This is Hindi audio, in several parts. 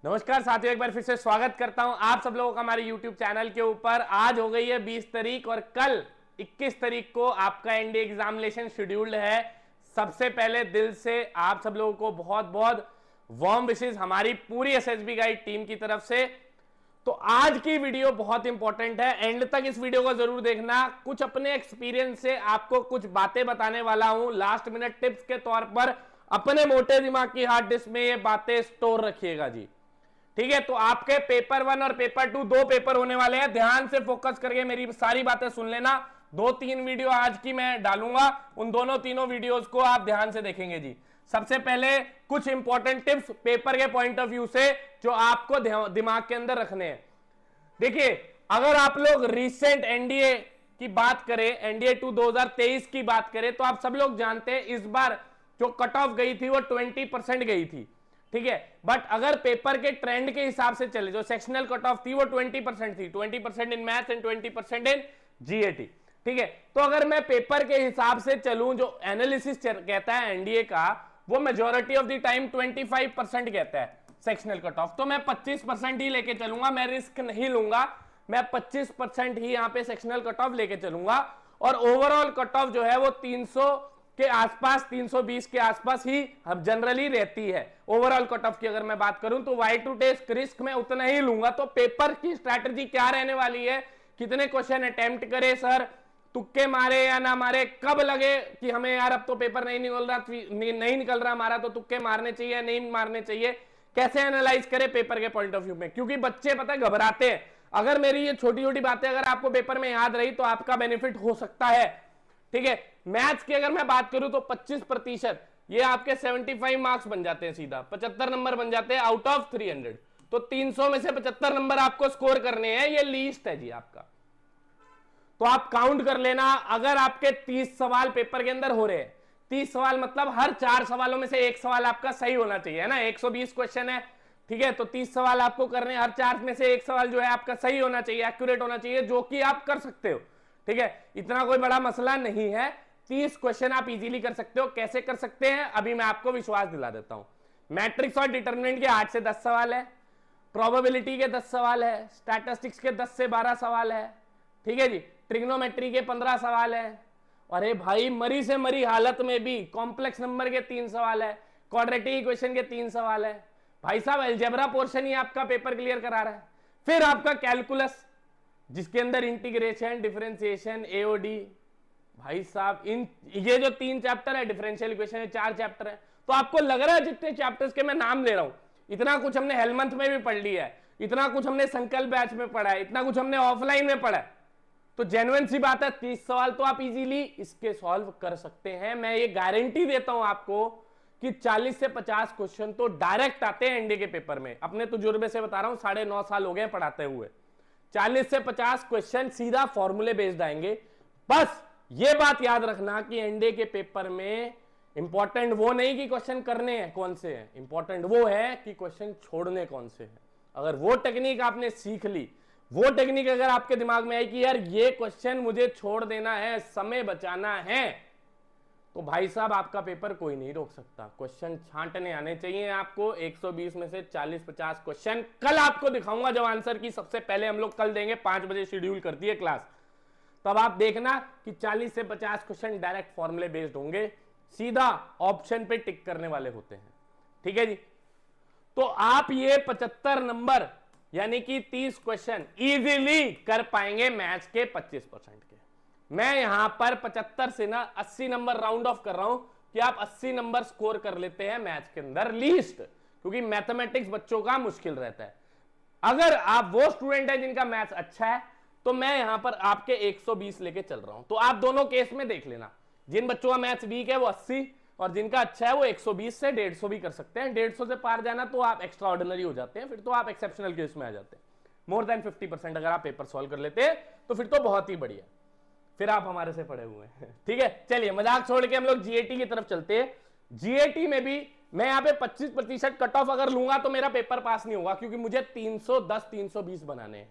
नमस्कार साथियों, एक बार फिर से स्वागत करता हूं आप सब लोगों का हमारे YouTube चैनल के ऊपर। आज हो गई है 20 तारीख और कल 21 तारीख को आपका एनडीए एग्जामिनेशन शेड्यूल्ड है। सबसे पहले दिल से आप सब लोगों को बहुत बहुत वार्म विशेस हमारी पूरी एसएसबी गाइड टीम की तरफ से। तो आज की वीडियो बहुत इंपॉर्टेंट है, एंड तक इस वीडियो को जरूर देखना। कुछ अपने एक्सपीरियंस से आपको कुछ बातें बताने वाला हूं, लास्ट मिनट टिप्स के तौर पर। अपने मोटे दिमाग की हार्ड डिस्क में ये बातें स्टोर रखिएगा जी, ठीक है। तो आपके पेपर 1 और पेपर 2 दो पेपर होने वाले हैं, ध्यान से फोकस करके मेरी सारी बातें सुन लेना। 2-3 वीडियो आज की मैं डालूंगा, उन दोनों तीनों वीडियोस को आप ध्यान से देखेंगे जी। सबसे पहले कुछ इंपॉर्टेंट टिप्स पेपर के पॉइंट ऑफ व्यू से जो आपको दिमाग के अंदर रखने हैं। देखिए, अगर आप लोग रिसेंट एनडीए की बात करें, एनडीए 2 2023 की बात करें, तो आप सब लोग जानते हैं इस बार जो कट ऑफ गई थी वो 20% गई थी, ठीक है। बट अगर पेपर के ट्रेंड के हिसाब से चले, जो सेक्शनल कट ऑफ थी वो 20% थी, 20% in maths and 20% in GAT, ठीक है। तो अगर मैं पेपर के हिसाब से चलूं, जो एनालिसिस कहता है एनडीए का, वो मेजॉरिटी ऑफ द टाइम 25% कहता है सेक्शनल कट ऑफ। तो मैं 25% ही लेके चलूंगा, मैं रिस्क नहीं लूंगा, मैं 25% ही यहां पे सेक्शनल कट ऑफ लेके चलूंगा। और ओवरऑल कट ऑफ जो है वो 300 के आसपास, 320 के आसपास ही हम जनरली रहती है। ओवरऑल कट ऑफ की अगर मैं बात करूं तो वाई टू टेस्ट रिस्क में उतना ही लूंगा। तो पेपर की स्ट्रैटेजी क्या रहने वाली है, कितने क्वेश्चन अटेम्प्ट करे सर, तुक्के मारे या ना मारे, कब लगे कि हमें यार अब तो पेपर नहीं निकल रहा हमारा, तो तुक्के मारने चाहिए नहीं मारने चाहिए, कैसे एनालाइज करें पेपर के पॉइंट ऑफ व्यू में। क्योंकि बच्चे पता है घबराते हैं। अगर मेरी ये छोटी छोटी बातें अगर आपको पेपर में याद रही तो आपका बेनिफिट हो सकता है, ठीक है। मैथ्स की अगर मैं बात करूं तो 25%, ये आपके 75 मार्क्स बन जाते हैं, सीधा 75 नंबर बन जाते हैं आउट ऑफ 300। तो 300 में से 75 नंबर आपको स्कोर करने हैं, ये लीस्ट है जी आपका। तो आप काउंट कर लेना, अगर आपके 30 सवाल पेपर के अंदर हो रहे हैं, 30 सवाल मतलब हर 4 सवालों में से एक सवाल आपका सही होना चाहिए, है ना। 120 क्वेश्चन है, ठीक है। तो 30 सवाल आपको करने, हर 4 में से एक सवाल जो है आपका सही होना चाहिए, एक्यूरेट होना चाहिए, जो कि आप कर सकते हो, ठीक है। इतना कोई बड़ा मसला नहीं है, 30 क्वेश्चन आप इजीली कर सकते हो। कैसे कर सकते हैं अभी मैं आपको विश्वास दिला देता हूं। मैट्रिक्स और डिटरमिनेंट के 8 से 10 सवाल है, प्रोबेबिलिटी के 10 सवाल है, स्टैटिस्टिक्स के 10 से 12 सवाल है, ठीक है जी। ट्रिग्नोमेट्री के 15 सवाल है। अरे भाई, मरी से मरी हालत में भी कॉम्प्लेक्स नंबर के 3 सवाल है, क्वाड्रेटिक इक्वेशन के 3 सवाल है। भाई साहब, अलजेब्रा पोर्शन ही आपका पेपर क्लियर करा रहा है। फिर आपका कैलकुलस, जिसके अंदर इंटीग्रेशन, डिफरेंशिएशन, एओडी, भाई साहब ये जो 3 चैप्टर है, डिफरेंशियल इक्वेशन है 4 चैप्टर है। तो आपको लग रहा है जितने चैप्टर्स के मैं नाम ले रहा हूं, इतना कुछ हमने हेलमंथ में भी पढ़ लिया है, इतना कुछ हमने संकल्प बैच में पढ़ा है, इतना कुछ हमने ऑफलाइन में पढ़ा है। तो जेन्युइन सी बात है, 30 सवाल तो आप इजीली इसके सॉल्व कर सकते हैं। मैं ये गारंटी देता हूं आपको कि 40 से 50 क्वेश्चन तो डायरेक्ट आते हैं एनडीए के पेपर में। अपने तजुर्बे से बता रहा हूं, 9.5 साल हो गए पढ़ाते हुए। 40 से 50 क्वेश्चन सीधा फॉर्मूले बेस्ड आएंगे। बस ये बात याद रखना कि एनडीए के पेपर में इंपॉर्टेंट वो नहीं कि क्वेश्चन करने हैं कौन से हैं, इंपॉर्टेंट वो है कि क्वेश्चन छोड़ने कौन से हैं। अगर वो टेक्निक आपने सीख ली, वो टेक्निक अगर आपके दिमाग में आई कि यार ये क्वेश्चन मुझे छोड़ देना है, समय बचाना है, तो भाई साहब आपका पेपर कोई नहीं रोक सकता। क्वेश्चन छांटने आने चाहिए आपको। 120 में से 40-50 क्वेश्चन कल आपको दिखाऊंगा जब आंसर की सबसे पहले हम लोग कल देंगे, 5 बजे शेड्यूल करती है क्लास। तब आप देखना कि 40 से 50 क्वेश्चन डायरेक्ट फॉर्मूले बेस्ड होंगे, सीधा ऑप्शन पे टिक करने वाले होते हैं, ठीक है जी। तो आप ये 75 नंबर यानी कि 30 क्वेश्चन इजीली कर पाएंगे मैथ्स के 25% के। मैं यहां पर 75 से ना 80 नंबर राउंड ऑफ कर रहा हूं कि आप 80 नंबर स्कोर कर लेते हैं मैथ्स के अंदर लीस्ट, क्योंकि मैथमेटिक्स बच्चों का मुश्किल रहता है। अगर आप वो स्टूडेंट है जिनका मैथ्स अच्छा है, तो मैं यहां पर आपके 120 लेके चल रहा हूं। तो आप दोनों केस में देख लेना, जिन बच्चों का मैथ्स वीक है वो 80, और जिनका अच्छा है वो 120 से 150 भी कर सकते हैं। 150 से पार जाना तो आप एक्स्ट्रा ऑर्डिनरी हो जाते हैं, फिर तो आप एक्सेप्शनल केस में आ जाते हैं। मोर देन 50% अगर आप पेपर सॉल्व कर लेते हैं तो फिर तो बहुत ही बढ़िया, फिर आप हमारे से पढ़े हुए हैं, ठीक है। चलिए मजाक छोड़ के हम लोग जीएटी की तरफ चलते हैं। जीएटी में भी मैं यहां पे 25% कट ऑफ अगर लूंगा तो मेरा पेपर पास नहीं होगा, क्योंकि मुझे 310 320 बनाने हैं,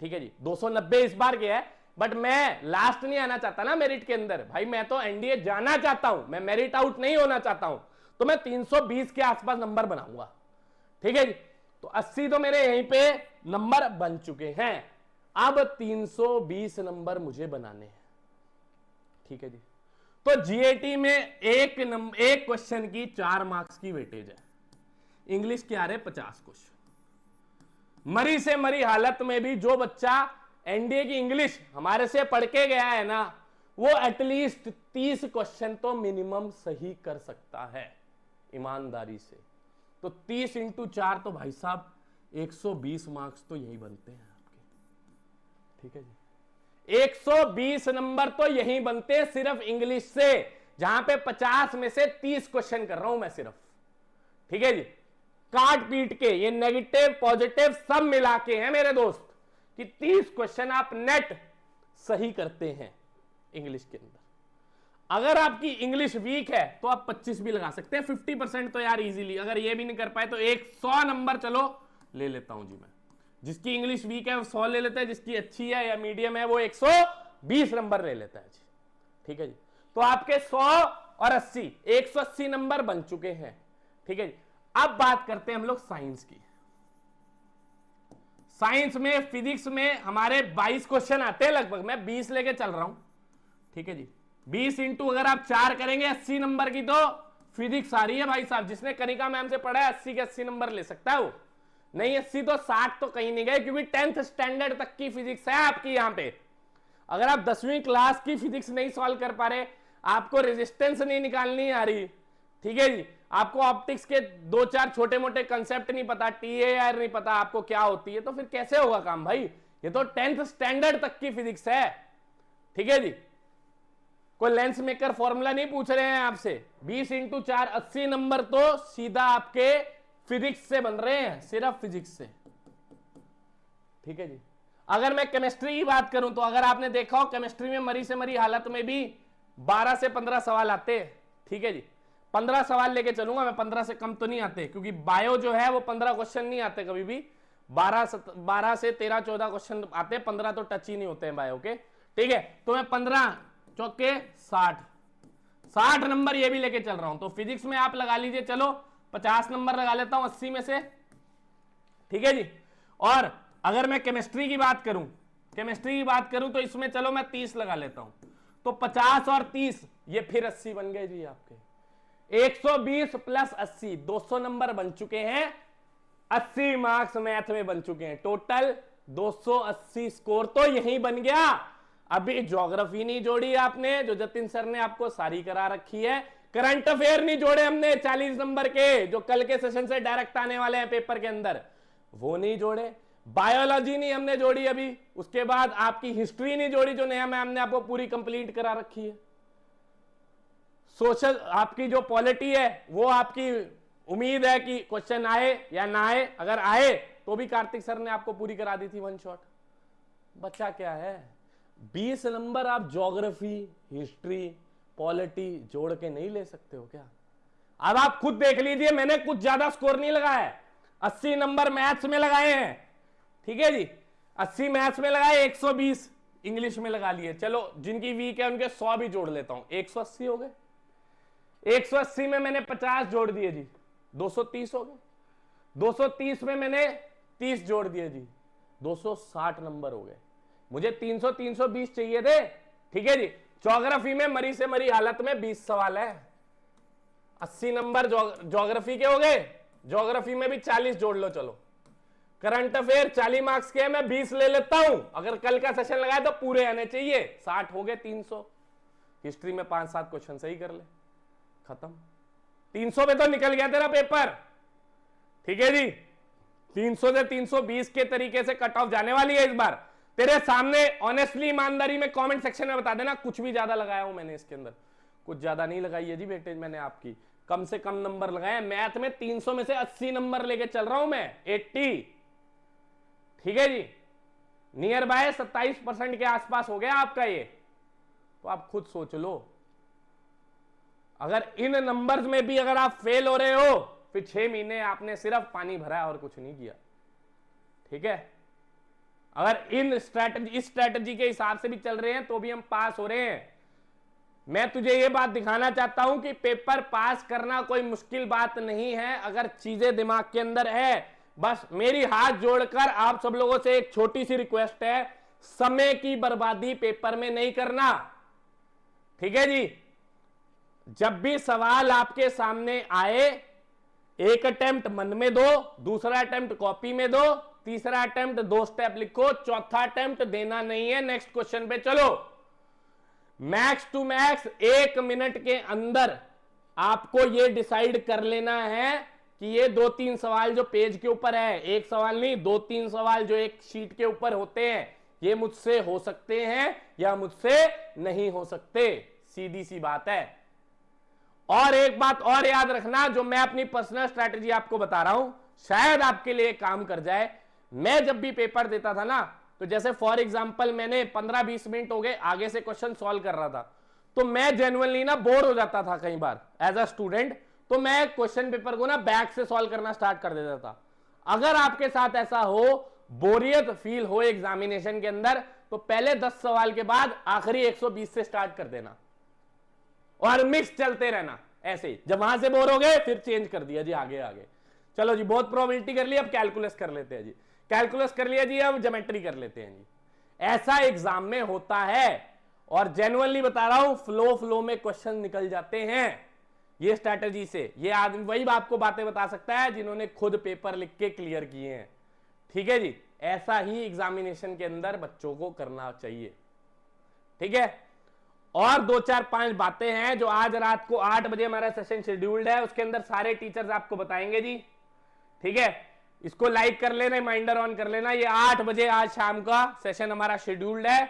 ठीक है जी। 290 इस बार के है, बट मैं लास्ट नहीं आना चाहता ना मेरिट के अंदर। भाई मैं तो एनडीए जाना चाहता हूं, मैं मेरिट आउट नहीं होना चाहता हूं। तो मैं 320 के आसपास नंबर बनाऊंगा, ठीक है जी। तो 80 तो मेरे यहीं पे नंबर बन चुके हैं। अब 320 नंबर मुझे बनाने हैं। ठीक है जी। तो जीएटी में एक क्वेश्चन की 4 मार्क्स की वेटेज है। इंग्लिश के आ रहे 50 क्वेश्चन। मरी से मरी हालत में भी जो बच्चा एनडीए की इंग्लिश हमारे से पढ़ के गया है ना, वो एटलीस्ट 30 क्वेश्चन तो मिनिमम सही कर सकता है ईमानदारी से। तो 30 × 4 तो भाई साहब 120 मार्क्स तो यही बनते हैं आपके। ठीक है जी, 120 नंबर तो यही बनते हैं सिर्फ इंग्लिश से, जहां पे 50 में से 30 क्वेश्चन कर रहा हूं मैं सिर्फ। ठीक है जी, काट पीट के ये नेगेटिव पॉजिटिव सब मिला के हैं मेरे दोस्त कि 30 क्वेश्चन आप नेट सही करते हैं इंग्लिश के अंदर। अगर आपकी इंग्लिश वीक है तो आप 25 भी लगा सकते हैं, 50% तो यार इजीली। अगर ये भी नहीं कर पाए तो 100 नंबर चलो ले लेता हूं जी मैं। जिसकी इंग्लिश वीक है वो 100 ले लेता है, जिसकी अच्छी है या मीडियम है वो 120 नंबर ले लेता है जी। ठीक है जी, तो आपके 100 और 80 180 नंबर बन चुके हैं। ठीक है जी, अब बात करते हैं हम लोग साइंस की। साइंस में फिजिक्स में हमारे 22 क्वेश्चन आते हैं लगभग, मैं 20 लेके चल रहा हूं। ठीक है जी, 20 इंटू अगर आप 4 करेंगे 80 नंबर की तो फिजिक्स आ रही है भाई साहब। जिसने कनिका मैम से पढ़ा है 80 के 80 नंबर ले सकता है वो। नहीं 80 तो 60 तो कहीं नहीं गए, क्योंकि 10th स्टैंडर्ड तक की फिजिक्स है आपकी यहां पे। अगर आप 10वीं क्लास की फिजिक्स नहीं सॉल्व कर पा रहे, आपको रेजिस्टेंस नहीं निकालनी आ रही, ठीक है जी, आपको ऑप्टिक्स के 2-4 छोटे मोटे कंसेप्ट नहीं पता, TAR नहीं पता आपको क्या होती है, तो फिर कैसे होगा काम भाई? ये तो 10th स्टैंडर्ड तक की फिजिक्स है। ठीक है जी, कोई लेंस मेकर फॉर्मूला नहीं पूछ रहे हैं आपसे। 20 × 4 80 नंबर तो सीधा आपके फिजिक्स से बन रहे हैं, सिर्फ फिजिक्स से। ठीक है जी, अगर मैं केमिस्ट्री की बात करूं तो अगर आपने देखा हो केमिस्ट्री में मरी से मरी हालत में भी 12 से 15 सवाल आते हैं। ठीक है जी, 15 सवाल लेके चलूंगा मैं, 15 से कम तो नहीं आते, क्योंकि बायो जो है वो 15 क्वेश्चन नहीं आते कभी भी। 12 से 13-14 क्वेश्चन आते हैं, 15 तो टच ही नहीं होते हैं बायो के। ठीक है, तो मैं 15 चौके 60 नंबर ये भी लेके चल रहा हूं। तो फिजिक्स में आप लगा लीजिए, चलो 50 नंबर लगा लेता हूं 80 में से। ठीक है जी, और अगर मैं केमिस्ट्री की बात करूं तो इसमें चलो मैं 30 लगा लेता हूं। तो 50 और 30 ये फिर 80 बन गए जी आपके। 120 + 80 200 नंबर बन चुके हैं, 80 मार्क्स मैथ में बन चुके हैं। टोटल 280 स्कोर तो यही बन गया। अभी ज्योग्राफी नहीं जोड़ी आपने, जो जतिन सर ने आपको सारी करा रखी है। करंट अफेयर नहीं जोड़े हमने 40 नंबर के, जो कल के सेशन से डायरेक्ट आने वाले हैं पेपर के अंदर, वो नहीं जोड़े। बायोलॉजी नहीं हमने जोड़ी अभी, उसके बाद आपकी हिस्ट्री नहीं जोड़ी जो नया मैम ने आपको पूरी कंप्लीट करा रखी है। सोशल आपकी जो पॉलिटी है वो आपकी उम्मीद है कि क्वेश्चन आए या ना आए, अगर आए तो भी कार्तिक सर ने आपको पूरी करा दी थी 1 शॉट। बच्चा क्या है, 20 नंबर आप ज्योग्राफी, हिस्ट्री, पॉलिटी जोड़ के नहीं ले सकते हो क्या? अब आप खुद देख लीजिए, मैंने कुछ ज्यादा स्कोर नहीं लगाया है, 80 नंबर मैथ्स में लगाए हैं। ठीक है जी, 80 मैथ्स में लगाए, 120 इंग्लिश में लगा लिए। चलो जिनकी वीक है उनके 100 भी जोड़ लेता हूं, 180 हो गए। 180 में मैंने 50 जोड़ दिए जी, 230 हो गए। 230 में मैंने 30 जोड़ दिए जी, 260 नंबर हो गए। मुझे 300-320 चाहिए थे। ठीक है जी, ज्योग्राफी में मरी से मरी हालत में 20 सवाल है, 80 नंबर ज्योग्राफी के हो गए। ज्योग्राफी में भी 40 जोड़ लो। चलो करंट अफेयर 40 मार्क्स के, मैं 20 ले लेता हूं। अगर कल का सेशन लगाए तो पूरे आने चाहिए, 60 हो गए। 300 हिस्ट्री में 5-7 क्वेश्चन सही कर ले, खत्म। 300 पे तो निकल गया तेरा पेपर। ठीक है जी, 300 से 320 के तरीके से कट ऑफ जाने वाली है इस बार तेरे सामने। ऑनेस्टली ईमानदारी में कमेंट सेक्शन में बता देना कुछ भी ज्यादा लगाया हूं मैंने इसके अंदर। कुछ ज्यादा नहीं लगाई है जी वेटेज मैंने आपकी, कम से कम नंबर लगाए। मैथ में 300 में से 80 नंबर लेके चल रहा हूं मैं, 80। ठीक है जी, नियर बाय 27% के आसपास हो गया आपका ये। तो आप खुद सोच लो, अगर इन नंबर्स में भी अगर आप फेल हो रहे हो, फिर 6 महीने आपने सिर्फ पानी भरा है और कुछ नहीं किया। ठीक है, अगर इस स्ट्रैटेजी के हिसाब से भी चल रहे हैं तो भी हम पास हो रहे हैं। मैं तुझे ये बात दिखाना चाहता हूं कि पेपर पास करना कोई मुश्किल बात नहीं है, अगर चीजें दिमाग के अंदर है। बस मेरी हाथ जोड़कर आप सब लोगों से एक छोटी सी रिक्वेस्ट है, समय की बर्बादी पेपर में नहीं करना। ठीक है जी, जब भी सवाल आपके सामने आए, एक अटेम्प्ट मन में दो, दूसरा अटेम्प्ट कॉपी में दो, तीसरा अटेम्प्ट 2 स्टेप लिखो, चौथा अटेम्प्ट देना नहीं है, नेक्स्ट क्वेश्चन पे चलो। मैक्स टू मैक्स 1 मिनट के अंदर आपको यह डिसाइड कर लेना है कि ये 2-3 सवाल जो पेज के ऊपर है, एक सवाल नहीं 2-3 सवाल जो एक शीट के ऊपर होते हैं, ये मुझसे हो सकते हैं या मुझसे नहीं हो सकते। सीधी सी बात है। और एक बात और याद रखना, जो मैं अपनी पर्सनल स्ट्रैटेजी आपको बता रहा हूं, शायद आपके लिए काम कर जाए। मैं जब भी पेपर देता था ना, तो जैसे फॉर एग्जांपल मैंने 15-20 मिनट हो गए आगे से क्वेश्चन सॉल्व कर रहा था, तो मैं जेन्युइनली ना बोर हो जाता था कई बार एज अ स्टूडेंट, तो मैं क्वेश्चन पेपर को ना बैक से सॉल्व करना स्टार्ट कर देता था। अगर आपके साथ ऐसा हो, बोरियत फील हो एग्जामिनेशन के अंदर, तो पहले 10 सवाल के बाद आखिरी 120 से स्टार्ट कर देना और मिक्स चलते रहना ऐसे ही। जब वहां से बोर हो गए फिर चेंज कर दिया जी, आगे आगे। चलो जी, बहुत प्रोबेबिलिटी कर ली, अब कैलकुलस कर लेते हैं जी। कैलकुलस कर लिया जी, अब ज्योमेट्री कर लेते हैं जी। ऐसा एग्जाम में होता है और जेन्युइनली बता रहा हूं, फ्लो में क्वेश्चन निकल जाते हैं ये स्ट्रैटेजी से। ये आदमी वही आपको बातें बता सकता है जिन्होंने खुद पेपर लिख के क्लियर किए हैं। ठीक है जी, ऐसा ही एग्जामिनेशन के अंदर बच्चों को करना चाहिए। ठीक है, और 2-4-5 बातें हैं जो आज रात को 8 बजे हमारा सेशन शेड्यूल्ड है, उसके अंदर सारे टीचर्स आपको बताएंगे जी। ठीक है, इसको लाइक कर लेना, रिमाइंडर ऑन कर लेना। ये 8 बजे आज शाम का सेशन हमारा शेड्यूल्ड है,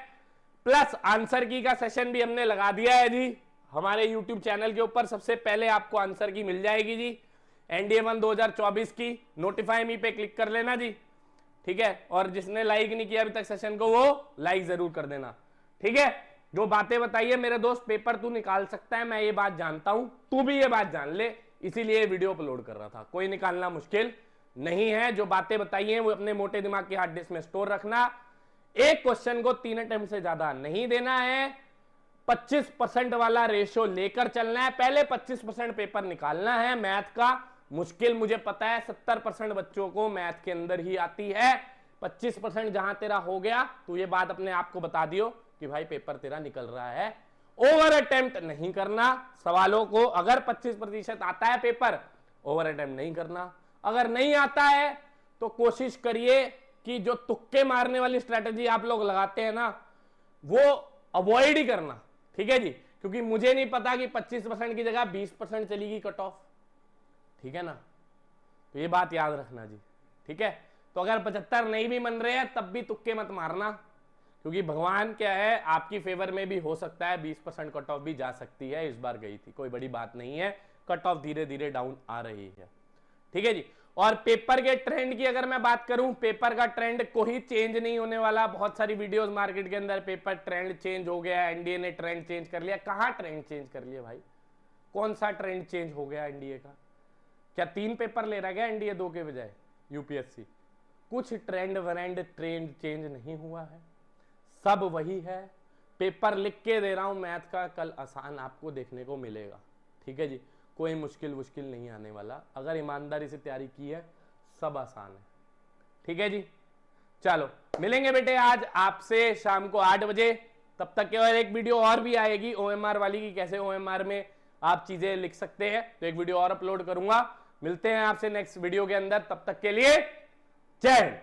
प्लस आंसर की का सेशन भी हमने लगा दिया है जी हमारे यूट्यूब चैनल के ऊपर। सबसे पहले आपको आंसर की मिल जाएगी जी, एनडीए 1 2024 की। नोटिफाई मी पे क्लिक कर लेना जी। ठीक है, और जिसने लाइक नहीं किया अभी तक सेशन को, वो लाइक जरूर कर देना। ठीक है, जो बातें बताइए मेरे दोस्त, पेपर तू निकाल सकता है, मैं ये बात जानता हूं, तू भी ये बात जान ले, इसीलिए वीडियो अपलोड कर रहा था। कोई निकालना मुश्किल नहीं है। जो बातें बताइए वो अपने मोटे दिमाग के हार्ड डिस्क में स्टोर रखना। एक क्वेश्चन को 3 अटेम्प्ट से ज्यादा नहीं देना है, 25% वाला रेशियो लेकर चलना है। पहले 25% पेपर निकालना है मैथ का। मुश्किल मुझे पता है, 70% बच्चों को मैथ के अंदर ही आती है। 25% जहां तेरा हो गया, तो ये बात अपने आप को बता दियो कि भाई पेपर तेरा निकल रहा है। ओवर अटेम्प्ट नहीं करना सवालों को। अगर 25% आता है पेपर, ओवर अटेम्प्ट नहीं करना। अगर नहीं आता है तो कोशिश करिए कि जो तुक्के मारने वाली स्ट्रेटेजी आप लोग लगाते हैं ना, वो अवॉइड ही करना। ठीक है जी, क्योंकि मुझे नहीं पता कि 25% की जगह 20% चलेगी कट ऑफ। ठीक है ना, तो ये बात याद रखना जी। ठीक है, तो अगर 75 नहीं भी मन रहे हैं तब भी तुक्के मत मारना, क्योंकि भगवान क्या है, आपकी फेवर में भी हो सकता है 20% कट ऑफ भी जा सकती है। इस बार गई थी, कोई बड़ी बात नहीं है, कट ऑफ धीरे धीरे डाउन आ रही है। ठीक है जी, और पेपर के ट्रेंड की अगर मैं बात करूं, पेपर का ट्रेंड कोई चेंज नहीं होने वाला। बहुत सारी वीडियोस मार्केट के अंदर पेपर ट्रेंड चेंज हो गया, एनडीए ने ट्रेंड चेंज कर लिया। कहां ट्रेंड चेंज कर लिया भाई? कौन सा ट्रेंड चेंज हो गया एनडीए का? क्या 3 पेपर ले रहा गया एनडीए 2 के बजाय यूपीएससी? कुछ ट्रेंड चेंज नहीं हुआ है, सब वही है। पेपर लिख के दे रहा हूं मैथ का, कल आसान आपको देखने को मिलेगा। ठीक है जी, कोई मुश्किल नहीं आने वाला। अगर ईमानदारी से तैयारी की है, सब आसान है। ठीक है जी, चलो मिलेंगे बेटे आज आपसे शाम को 8 बजे। तब तक के और एक वीडियो और भी आएगी ओएमआर वाली की, कैसे ओएमआर में आप चीजें लिख सकते हैं, तो एक वीडियो और अपलोड करूंगा। मिलते हैं आपसे नेक्स्ट वीडियो के अंदर, तब तक के लिए जय हिंद।